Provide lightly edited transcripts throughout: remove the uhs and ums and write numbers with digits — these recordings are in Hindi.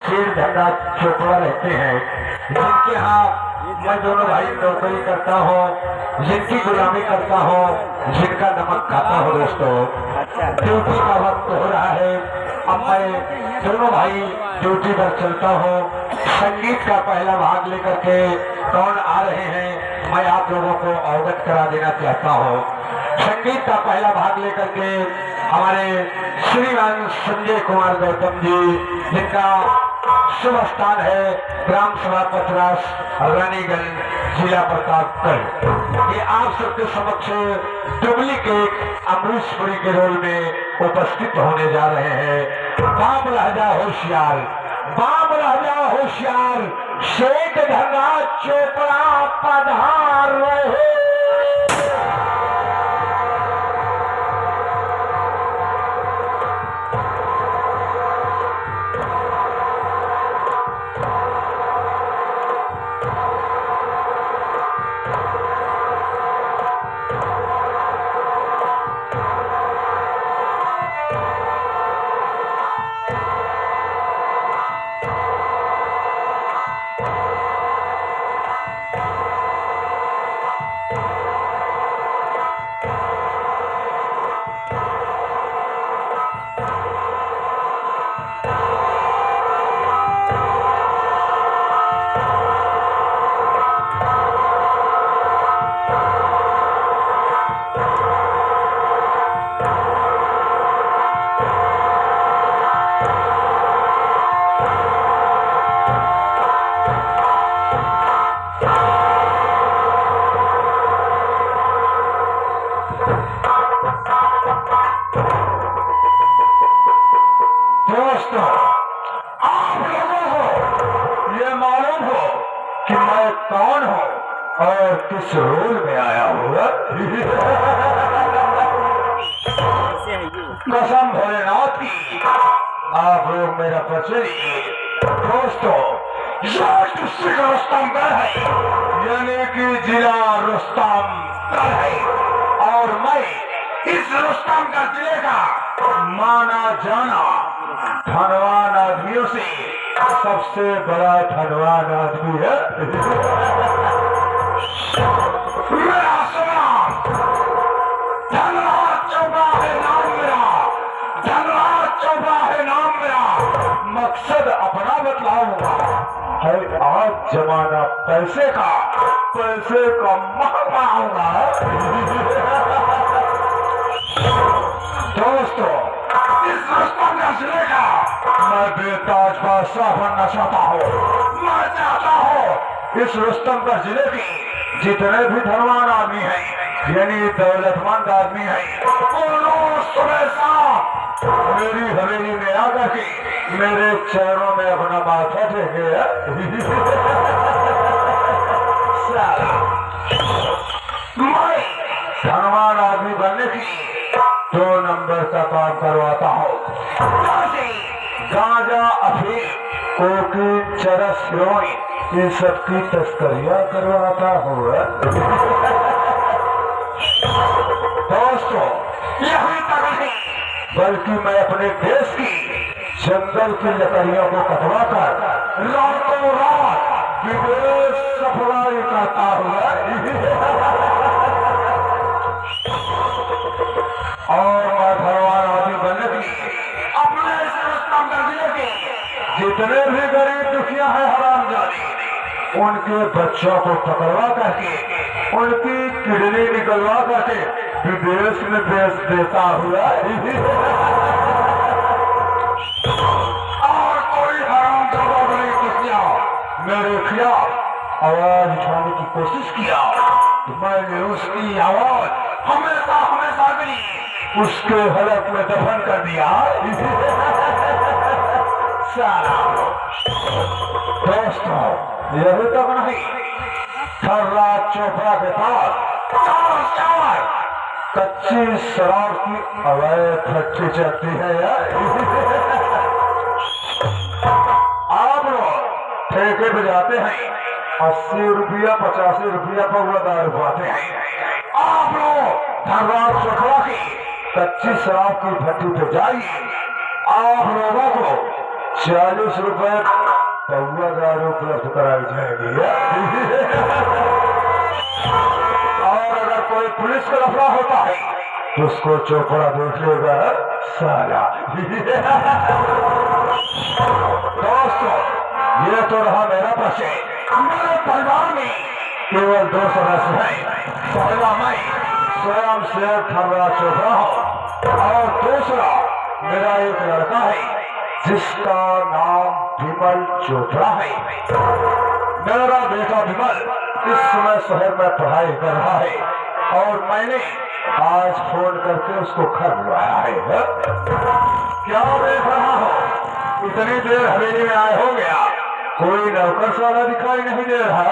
शेर धनराज चोपड़ा रहते हैं, जिनके यहाँ मैं दोनों भाई नौकरी करता हूँ, जिनकी गुलामी करता हूँ, जिनका नमक खाता हूँ। दोस्तों, ड्यूटी का वक्त हो रहा है। अब मैं दोनों भाई ड्यूटी पर चलता हूँ। संगीत का पहला भाग लेकर के कौन आ रहे हैं, मैं आप लोगों को अवगत करा देना चाहता हूँ। संगीत का पहला भाग लेकर के हमारे श्रीमान संजय कुमार गौतम जी, जिनका शुभ स्थान है ग्राम सभा पथरास, रानीगंज, जिला प्रतापगढ़। ये आप सबके समक्ष डुप्लीकेट अमरीशपुरी के रोल में उपस्थित होने जा रहे हैं। बाम राजा होशियार, बाम राजा होशियार, शेठ धनराज चोपड़ा पधार रहे। दोस्तों, आप लोगों को ये मालूम हो कि मैं कौन हूँ और किस रोल में आया हूँ? कसम भोलेनाथ की, आप लोग मेरा परिचय लीजिए। दोस्तों, डिस्ट्रिक्ट रुस्तमगढ़ है, यानी कि जिला रुस्तमगढ़ है, और मैं इस रुस्तमगढ़ जिले का माना जाना धनवान आदमियों से सबसे बड़ा धनवान आदमी है। मेरा नाम धनराज चोपड़ा है, नाम मेरा धनराज चोपड़ा है, नाम मेरा। मकसद अपना बतलाऊंगा है, आज जमाना पैसे का, पैसे का महंगा। दोस्तों, इस रुस्तमगढ़ जिले का मैं बेताज बादशाह बनना चाहता हूँ। मैं चाहता हूँ इस रुस्तमगढ़ जिले की जितने भी धनवान आदमी हैं, यानी दौलतमंद आदमी हैं, उन्होंने सुबह शाम मेरी हवेली में आकर के मेरे चरणों में अपना माथा टेके। मैं धनवान आदमी बनने की 2 नंबर का काम करवाता हूँ। गांजा, अफीम, कोकीन, चरस, हेरोइन, इन सब की तस्करियां करवाता हूँ। दोस्तों, यही तक नहीं, बल्कि मैं अपने देश की जंगल की लकड़ियों को कटवाकर रातों रात विदेश सप्लाई करता हूँ। और मैं धनवान आदमी बनने के लिए अपने इस रुस्तमगढ़ जिले के जितने भी गरीब दुखिया है, हरामजादी, उनके बच्चों को पकड़वा करके उनकी किडनी निकलवा करके विदेश में बेच देता हुआ। और कोई हरामजादा गरीब दुखिया मेरे खिलाफ आवाज उठाने की कोशिश किया तो मैंने उसकी आवाज हमेशा हमेशा के लिए उसके हलक में दफन कर दिया। दोस्तों, यही तक नहीं, धनराज चोपड़ा के पास 4 कच्ची शराब की अवैध फैक्ट्री चलती है। आप लोग ठेके पे जाते हैं, 80 रुपया 85 रुपया पौवा दारू पाते हैं। आप लोग धनराज चोपड़ा की कच्ची शराब की भट्टी पे जाइए, आप लोगों को 40 रुपए पौवा दारू उपलब्ध कराई जाएगी। और अगर कोई पुलिस का लफड़ा होता है तो उसको चोपड़ा देख लेगा साला। दोस्तों, ये तो रहा मेरा परिचय। मेरे परिवार में केवल 2 सदस्य हैं। पहला मैं स्वयं से थर्रा चोपड़ा हूँ और दूसरा मेरा एक लड़का है जिसका नाम विमल चोपड़ा है। मेरा बेटा विमल इस समय शहर में पढ़ाई कर रहा है और मैंने आज फोन करके उसको घर बुलाया है। क्या देख रहा हो? इतनी देर हवेली में आए हो गया, कोई नौकर साला दिखाई नहीं दे रहा।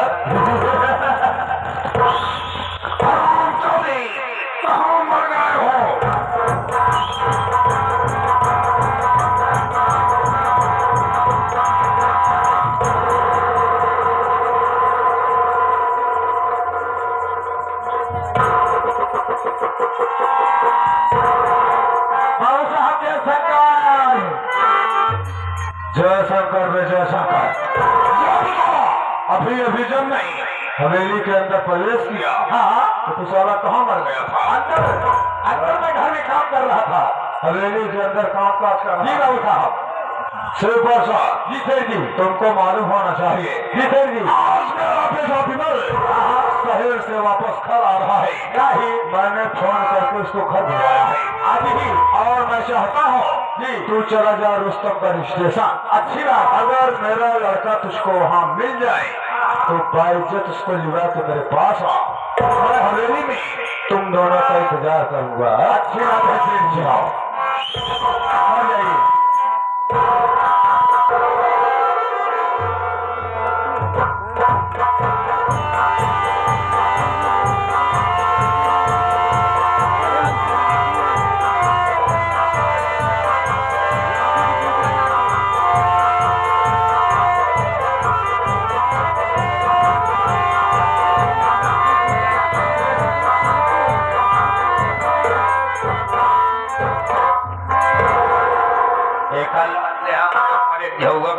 कहाँ मर गए हो? जयशंकर में जयशंकर अभी अभी जब नहीं हवेली के अंदर प्रवेश किया। हाँ, तो तू साला कहाँ मर गया था? अंदर में घर में काम कर रहा था। हवेली के अंदर काम काज कर रहा उठा। सुपर साहब जी, थे जी, तुमको मालूम होना चाहिए। जी थे जी, आज मेरा बेटा विमल शहर से वापस घर आ रहा है। क्या ही मैंने फोन करके उसको घर बुलाया है आज ही। और मैं चाहता हूँ जी तू चला जा रुस्तमगंज स्टेशन। अच्छी बात। अगर मेरा लड़का तुझको वहाँ मिल जाए तो बाइज्जत उसको लिवा के मेरे पास आ। मैं हवेली में तुम दोनों का इंतजार करूंगा। अच्छी बात है, जाओ आ जाइए।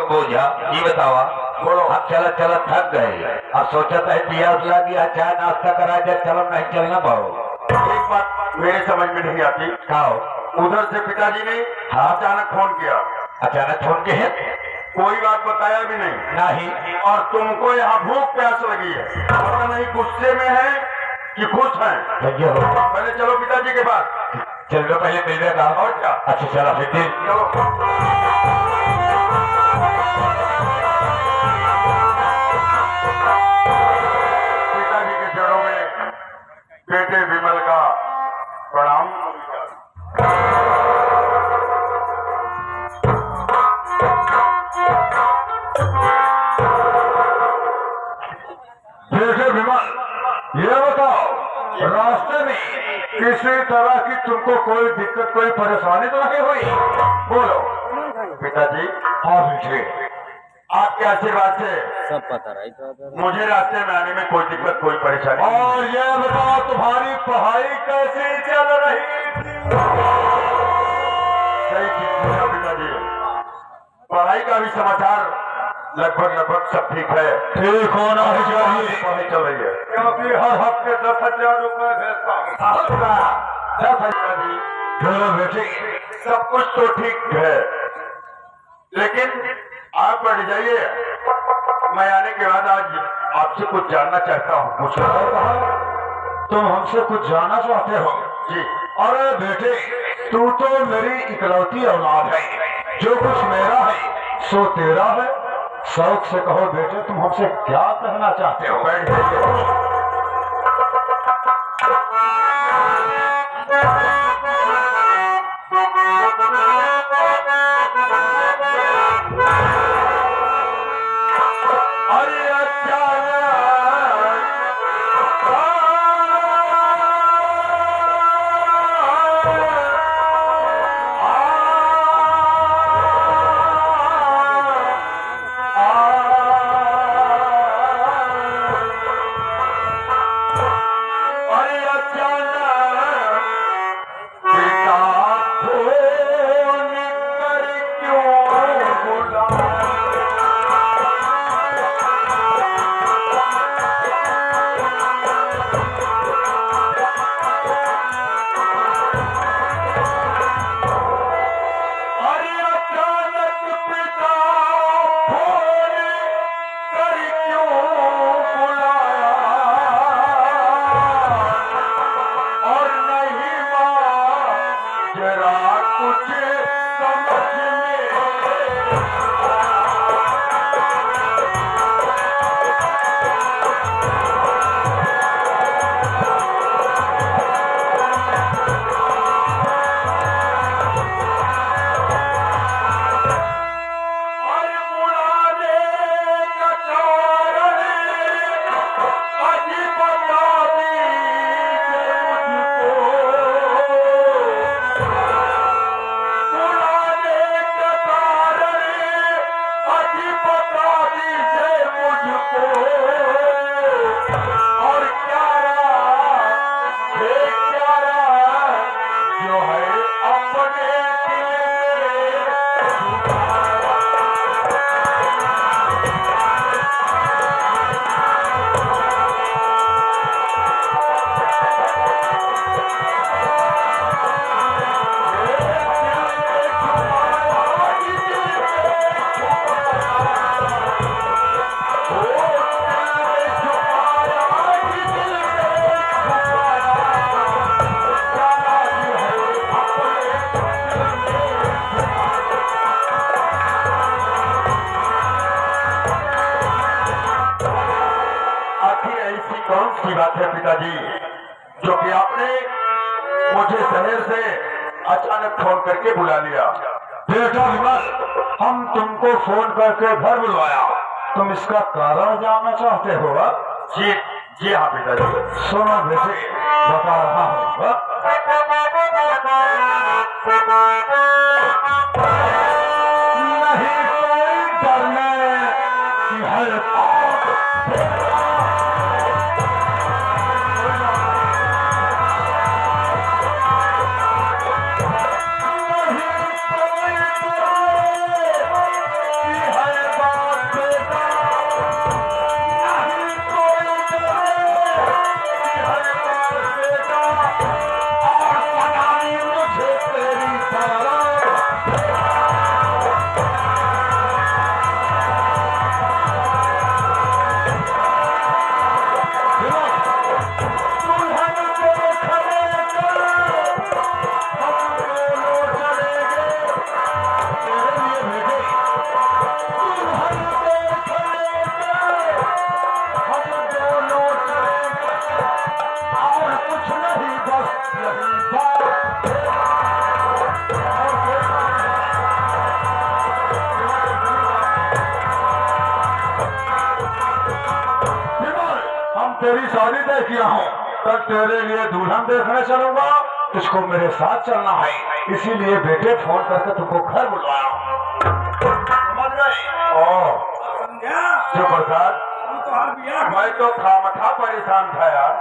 बोझा ये बतावा बोलो। अब चला चला थक गए, अब सोचा था प्यास लगी, चाय नाश्ता करा जाए, चलो नहीं चलना पाओ। एक बात मेरे समझ में नहीं आती। खाओ। उधर से पिताजी ने अचानक फोन किया। अचानक फोन के है? कोई बात बताया भी नहीं। नहीं। और तुमको यहाँ भूख प्यास लगी है, पता नहीं गुस्से में है कि खुश है। पहले चलो पिताजी के पास। चलो पहले मिलने का। और क्या? अच्छा चला फिर चलो। पिताजी के चरणों में बेटे विमल का प्रणाम। बेटे विमल, ये बताओ रास्ते में किसी तरह की तुमको कोई दिक्कत, कोई परेशानी तो नहीं हुई? बोलो। पिताजी, हाँ बेटे, आपके आशीर्वाद से सब पता रही मुझे रास्ते में आने में कोई दिक्कत, कोई परेशानी नहीं। और ये बताओ तुम्हारी पढ़ाई कैसी चल रही थी? सही ठीक पूछा पिताजी। पढ़ाई का भी समाचार लगभग सब ठीक है। ठीक होना ही चाहिए। पढ़ाई चल रही है क्योंकि हर हफ्ते 10,000 रुपए भेजता हूँ। 10,000 जी। चलो बेटे, सब कुछ तो ठीक है, लेकिन आप बढ़ जाइए। मैं आने के बाद आज आपसे कुछ जानना चाहता हूँ। पूछना। तुम हमसे कुछ जानना चाहते हो? जी। अरे बेटे, तू तो मेरी इकलौती औलाद है। जो कुछ मेरा है सो तेरा है। शौक से कहो बेटे, तुम हमसे क्या कहना चाहते हो? बैठ जाइए। बता दीजिए मुझको और प्यारा जो है अपने कौन सी बात है पिताजी जो कि आपने मुझे शहर से अचानक फोन करके बुला लिया? बेटा विमल, हम तुमको फोन करके घर बुलवाया, तुम इसका कारण जानना चाहते हो? जी जी हाँ पिताजी। सुनो बेटे, बता रहा हूँ। नहीं कोई डरने की है तेरी शादी तय किया हूँ, कल तेरे लिए दुल्हन देखने चलूंगा, तुझको मेरे साथ चलना है, इसीलिए बेटे फोन करके तुमको घर बुलवाया। समझ गए? जो प्रसाद, मैं तो खामखा परेशान था यार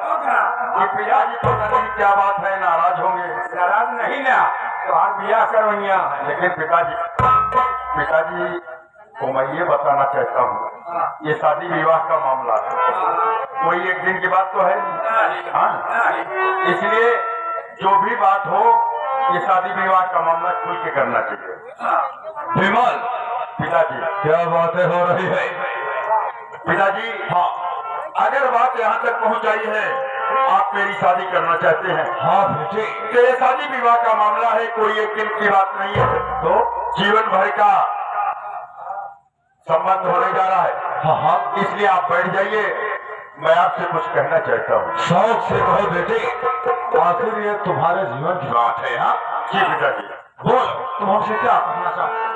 कि पिताजी तो नहीं, क्या बात है, नाराज होंगे? नाराज नहीं ना, तो बियाह करवैया। लेकिन पिताजी को मैं ये बताना चाहता हूँ, ये शादी विवाह का मामला है, कोई एक दिन की बात तो है नहीं। हाँ, इसलिए जो भी बात हो, ये शादी विवाह का मामला खुल के करना चाहिए। विमल, पिताजी क्या बातें हो रही है? पिताजी, हाँ, अगर बात यहाँ तक पहुँच आई है, आप मेरी शादी करना चाहते हैं? हाँ बेटे, तो ये शादी विवाह का मामला है, कोई एक दिन की बात नहीं है, तो जीवन भर का संबंध होने जा रहा है। हाँ हाँ, इसलिए आप बैठ जाइए, मैं आपसे कुछ कहना चाहता हूँ। शौक से कहो बेटे, आखिर ये तुम्हारे जीवन की बात है। हाँ जी पिताजी, बोल, तुम हमसे क्या कहना चाहते?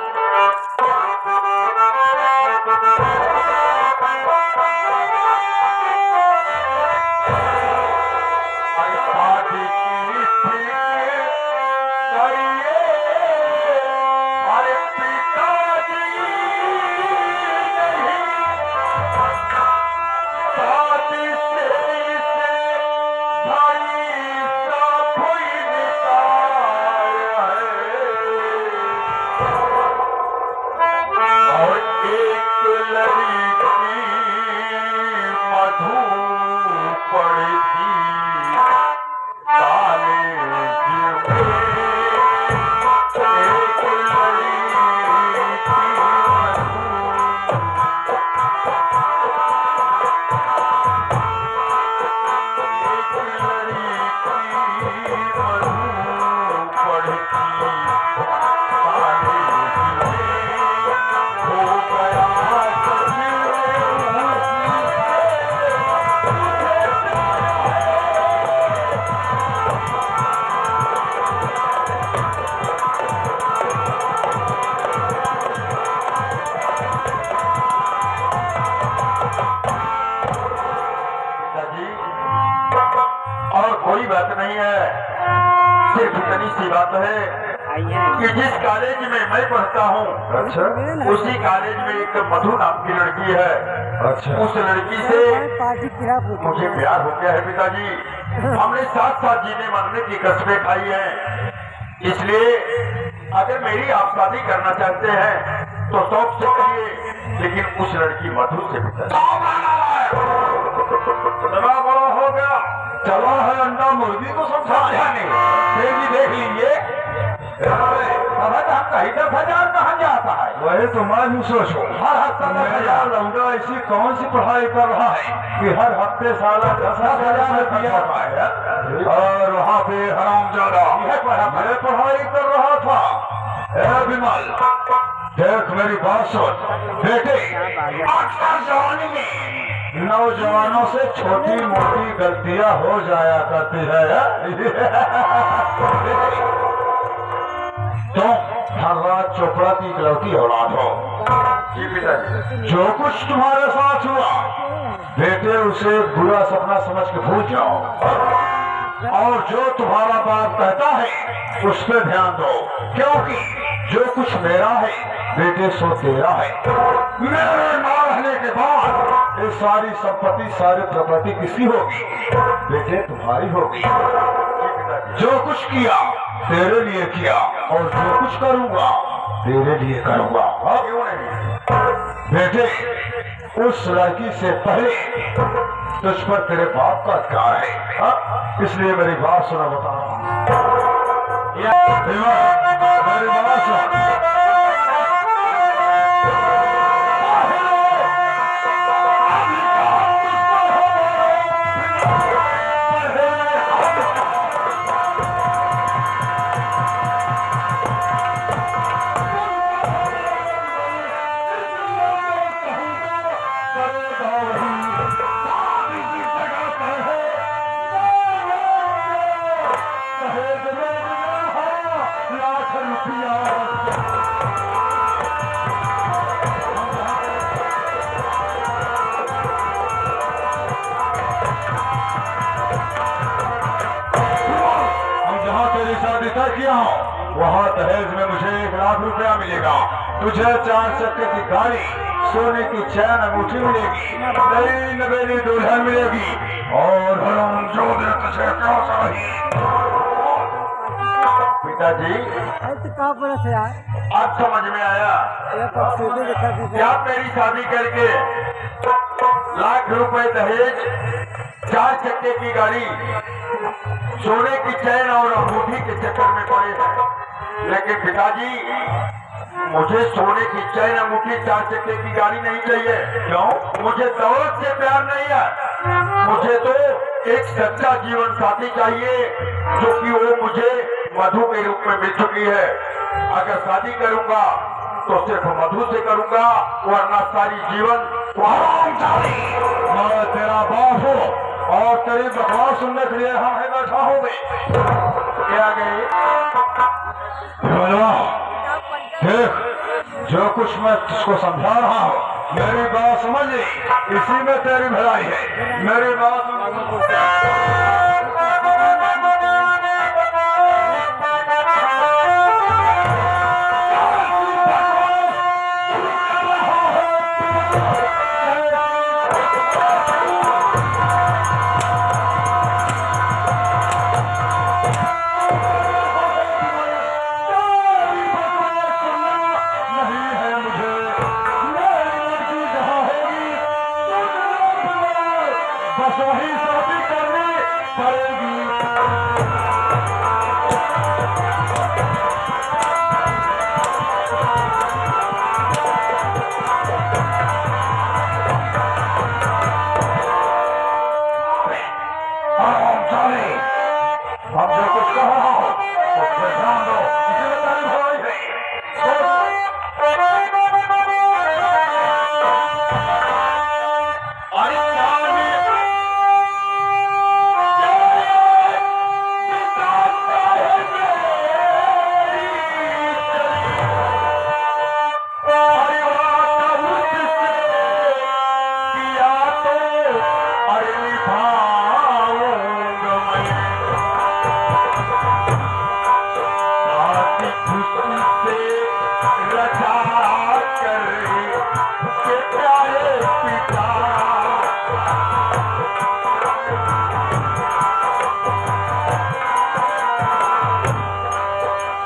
और कोई बात नहीं है, सिर्फ इतनी सी बात है कि जिस कॉलेज में मैं पढ़ता हूँ, अच्छा उसी कॉलेज में एक मधु नाम की लड़की है। अच्छा उस लड़की से मुझे प्यार हो गया है पिताजी। हमने साथ साथ जीने मरने की कसमें खाई हैं। इसलिए अगर मेरी आप शादी करना चाहते हैं तो शौक से करिए, लेकिन उस लड़की मधु से बड़ा हो गया। चला है अंडा मुर्गी को समझाया नहीं, फिर भी देख लीजिए कहीं 10,000 कहाँ जाता है। वही तो मैं भी सोचूं, हर हफ्ता 10,000 लौंडा ऐसी कौन सी पढ़ाई कर रहा है कि हर हफ्ते साला 10,000 रुपया पाए, और वहाँ पे हरामजादा मैं पढ़ाई कर रहा था। ए विमल देख मेरी बात सुन बेटे, अक्सर जवानी में नौजवानों से छोटी मोटी गलतियां हो जाया करती है। तुम हर रात चोपड़ा की इकलौती औलाद हो। जी पिताजी। जो कुछ तुम्हारे साथ हुआ बेटे उसे बुरा सपना समझ के भूल जाओ, और जो तुम्हारा बाप कहता है उस पर ध्यान दो, क्योंकि जो कुछ मेरा है बेटे सो तेरा है। मेरे ना रहने के बाद ये सारी संपत्ति सारी प्रॉपर्टी किसकी होगी बेटे? तुम्हारी होगी। जो कुछ किया तेरे लिए किया, और जो कुछ करूंगा तेरे लिए करूंगा। क्यों नहीं बेटे उस लड़की से पहले तुझ पर तेरे बाप का अधिकार है, हा? इसलिए मेरी बात सुना बता रहा हूं। मेरी बात सुन। किया वहाँ दहेज में मुझे 1 लाख रुपया मिलेगा, तुझे 4 चक्के की गाड़ी, सोने की चैन अंगूठी मिलेगी, नई नवेली दुल्हन मिलेगी, और जो दे तुझे क्या चाहिए। पिताजी अब समझ में आया। क्या मेरी शादी करके 1 लाख रुपए दहेज, 4 चक्के की गाड़ी, सोने की चैन और अंगूठी के चक्कर में पड़े हैं। लेकिन पिताजी मुझे सोने की चैन अंगूठी 4 चक्के की गाड़ी नहीं चाहिए। क्यों? मुझे दौलत से प्यार नहीं है। मुझे तो एक सच्चा जीवन साथी चाहिए, जो कि वो मुझे मधु के रूप में मिल चुकी है। अगर शादी करूंगा तो सिर्फ मधु से करूंगा, वरना सारी जीवन मैं तेरा बाप हूँ और तेरी बकवास सुनने के लिए यहाँ है बैठा हूँ मैं। क्या गई? देख जो कुछ मैं तुझको समझा रहा हूँ मेरी बात समझ ली, इसी में तेरी भलाई है। मेरी बात वही शादी करनी पड़ेगी। हम जो कुछ कह रहा हूँ उस पर ध्यान दो, इसी में तारीफ हो रही है। अरे प्यारे पिता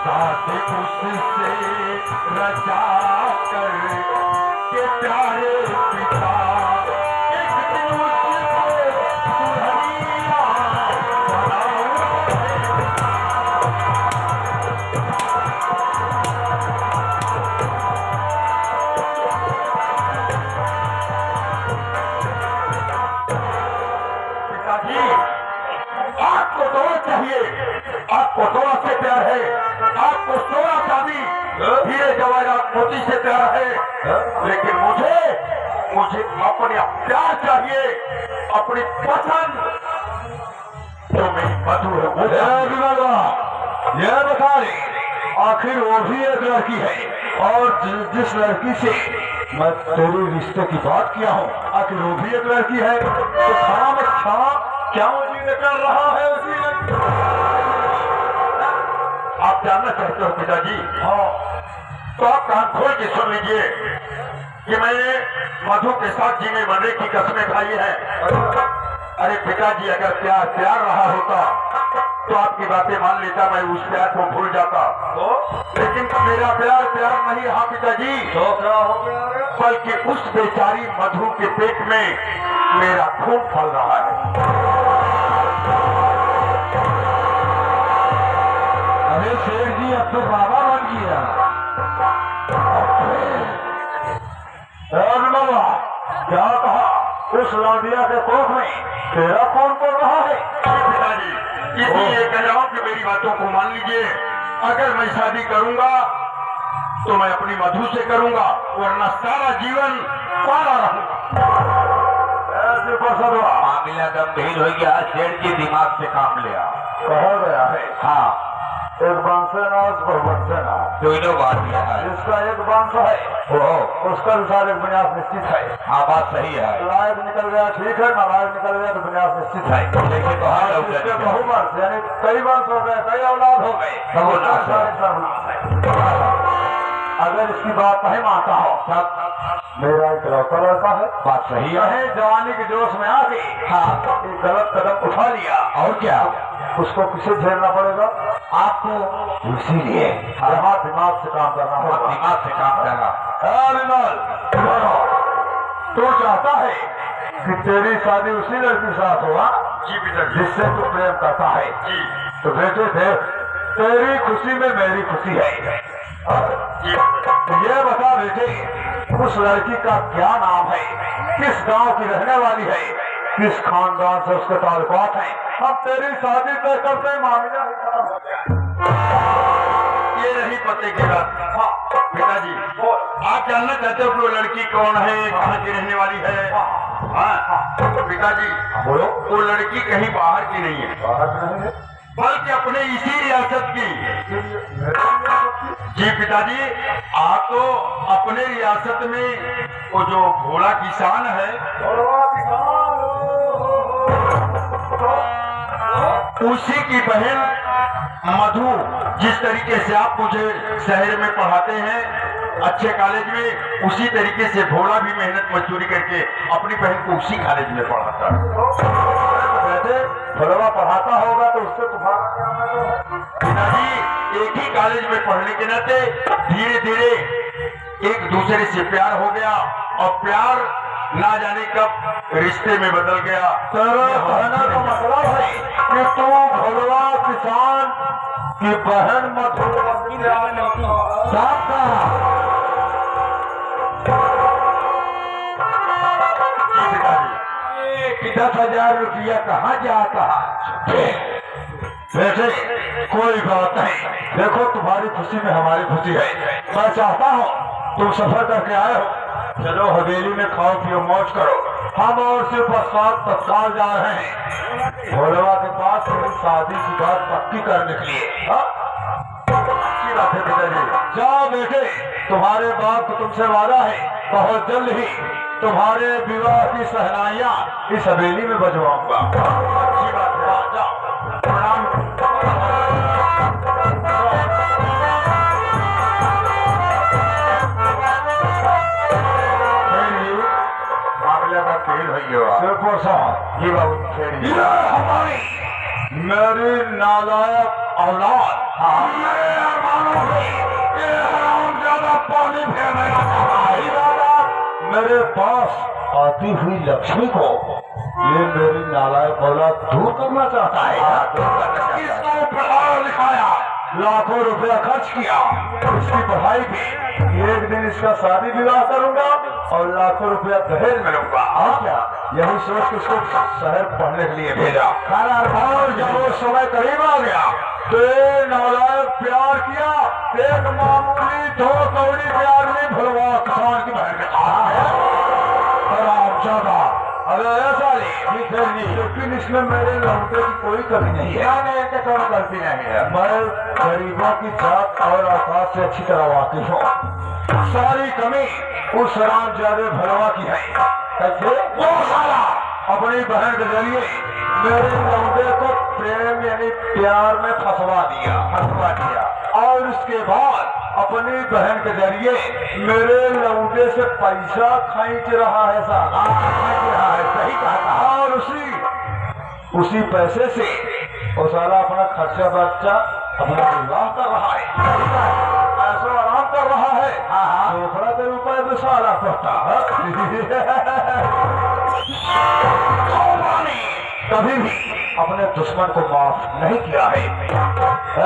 शादी उससे रचा कर के प्यारे पिता एक दिन उसको दुल्हनिया बनाऊंगा। पिताजी, आपको दोनों चाहिए, आपको दोनों से प्यार है, आपको सोना चांदी हीरे जवाहरात मोती से प्यार है, लेकिन मुझे अपना प्यार चाहिए, अपनी पसंद जो मेरी मधु है वो यह बता रहे आखिर वो भी एक लड़की है और जिस लड़की से मैं तेरे रिश्ते की बात किया हूँ आखिर वो भी एक लड़की है, तो खाना में खाना क्या मुझे कर रहा है उसी लड़की। आप जानना चाहते हो पिताजी? हाँ, तो आप कान खोल के सुन लीजिए कि मैंने मधु के साथ जीने मरने की कसमें खाई है। अरे पिताजी, अगर प्यार प्यार रहा होता तो आपकी बातें मान लेता, मैं उस प्यार को भूल जाता, लेकिन मेरा प्यार प्यार नहीं रहा पिताजी। तो क्या हो गया? बल्कि उस बेचारी मधु के पेट में मेरा खून फल रहा है। अरे शेर जी, अब तो बाबा बन गया। बाबा क्या कहा? उस लौंडिया के कोख में तेरा कौन बोल रहा है? पिताजी, इसलिए कह रहा हूं कि मेरी बातों को मान लीजिए। अगर मैं शादी करूंगा तो मैं अपनी मधु से करूंगा, वरना सारा जीवन पारा रहूंगा। मामला गंभीर हो गया, शेर जी दिमाग से काम लिया। कहा गया है हाँ, एक वंश है ना उस बहुवंश है ना, दोनों बात किया है। जिसका एक वंश है उसका अनुसार एक विनाश निश्चित है। हाँ, बात सही है। लायक निकल गया ठीक है, नालायक निकल गया तो विनाश निश्चित है। लेकिन तो हर लोग इसके बहुवंश यानी कई वंश हो गए, कई औलाद हो गए, सब औलाद है। सर्वनाश है। अगर इसकी बात नहीं मानता हो तब मेरा एक लौता लड़का है, बात सही है। कहे जवानी के जोश में आके हाँ, एक गलत कदम उठा लिया, और क्या? उसको किसे झेलना पड़ेगा? आपको। इसीलिए यहाँ दिमाग से काम करना होगा। दिमाग से काम करना। तू चाहता है कि तेरी शादी उसी लड़की के साथ होगा जी पिताजी। जिससे तू प्रेम करता है। जी तो बेटे देख, तेरी खुशी में मेरी खुशी है। जी तो ये बता बेटे, उस लड़की का क्या नाम है, किस गांव की रहने वाली है, किस खानदान से उसके ताल्लुकात हैं? हम तेरी शादी तय करते हैं, मामला ये नहीं पते की बात। हाँ पिताजी, आप जानना चाहते हो कि वो लड़की कौन है, कहाँ की रहने वाली है? हाँ पिताजी, बोलो। वो लड़की कहीं बाहर की नहीं है, बाहर नहीं है, बल्कि अपने इसी रियासत की। जी पिताजी, आप तो अपने रियासत में वो जो भोला किसान है उसी की बहन मधु, जिस तरीके से आप मुझे शहर में पढ़ाते हैं अच्छे कॉलेज में, उसी तरीके से भोला भी मेहनत मजदूरी करके अपनी बहन को उसी कॉलेज में पढ़ाता है। भोलवा पढ़ाता होगा तो उससे तुम्हारा पिताजी, एक ही कॉलेज में पढ़ने के नाते धीरे धीरे एक दूसरे से प्यार हो गया और प्यार ना जाने कब रिश्ते में बदल गया। तेरा कहने का मतलब है कि तू भोलवा किसान की बहन मधु साफ कहा। जी पिताजी। 10,000 रुपया कहाँ जाता है? वैसे कोई बात नहीं, देखो तुम्हारी खुशी में हमारी खुशी है। मैं चाहता हूँ तुम सफर करके आए हो, चलो हवेली में खाओ पियो मौज करो। हम और से पश्चात तत्काल जा रहे हैं भोलवा के पास शादी की बात पक्की करने के लिए। अच्छी बात है पिताजी। जाओ बेटे, तुम्हारे बाप को तुमसे वादा है, बहुत जल्द ही तुम्हारे विवाह की सहनाइयां इस हवेली में बजवाऊंगा। अच्छी बात है, जाओ प्रणाम। हमारा तेल भैया सिर्फ साहब जी बाबू छेड़ी ये हमारी मेरी नालायक औलाद मेरे अरमानों में ये हरामजादा पानी फेरने लगा है। दादा मेरे पास आती हुई लक्ष्मी को ये मेरी नालायक औलाद दूर करना चाहता है। इसको पढ़ाया लिखाया, लाखों रुपया खर्च किया इसकी पढ़ाई पे, एक दिन इसका शादी विवाह करूंगा और लाखों रुपया दहेज मिलूंगा। क्या यही सोच के उसको शहर पढ़ने के लिए भेजा। और जब वो समय करीब आ गया तो ये नालायक प्यार किया, एक मामूली 2 कौड़ी प्यार में भुलवा किसान की बहन के साथ है। और आप ज्यादा अरे ऐसा नहीं, लेकिन इसमें मेरे लौटे की कोई कमी नहीं है। नहीं तो कोई गलती नहीं है। मैं गरीबों की जात और औकात से अच्छी तरह वाकिफ हूँ। सारी कमी उस हरामजादे भलवा की है। कैसे? वो साला अपनी बहन के जरिए मेरे लौटे को प्रेम यानी प्यार में फंसवा दिया और उसके बाद अपनी बहन के जरिए मेरे लौटे से पैसा खींच रहा है साला। सही कहा। और उसी पैसे से वो साला अपना खर्चा बच्चा अपना विवाह कर रहा है, ऐसा आराम कर रहा है। चोपड़ा के रुपए में साला करता कभी भी अपने दुश्मन को माफ नहीं किया है।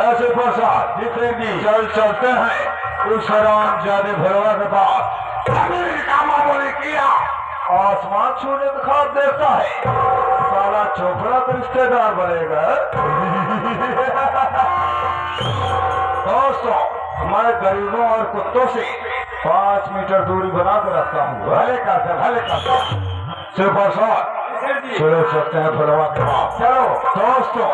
ऐसे प्रसाद दिखेंगी चलते हैं उस हरामजादे भरवा के पास। का मामूली किया आसमान छूने का ख्वाब देखता है, साला चोपड़ा का रिश्तेदार बनेगा। दोस्तों मैं गरीबों और कुत्तों से 5 मीटर दूरी बना कर रखता हूँ। भले का सुपर शॉट चलो चलते हैं भलवा के पास। चलो दोस्तों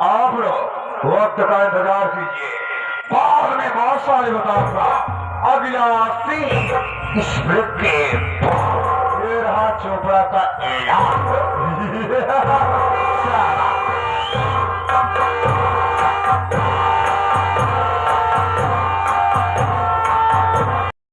आप लोग वक्त का इंतजार कीजिए, बाद में बहुत सारे बताऊंगा। अगला सीन इस वृत्त के ये रहा चोपड़ा का ऐलान।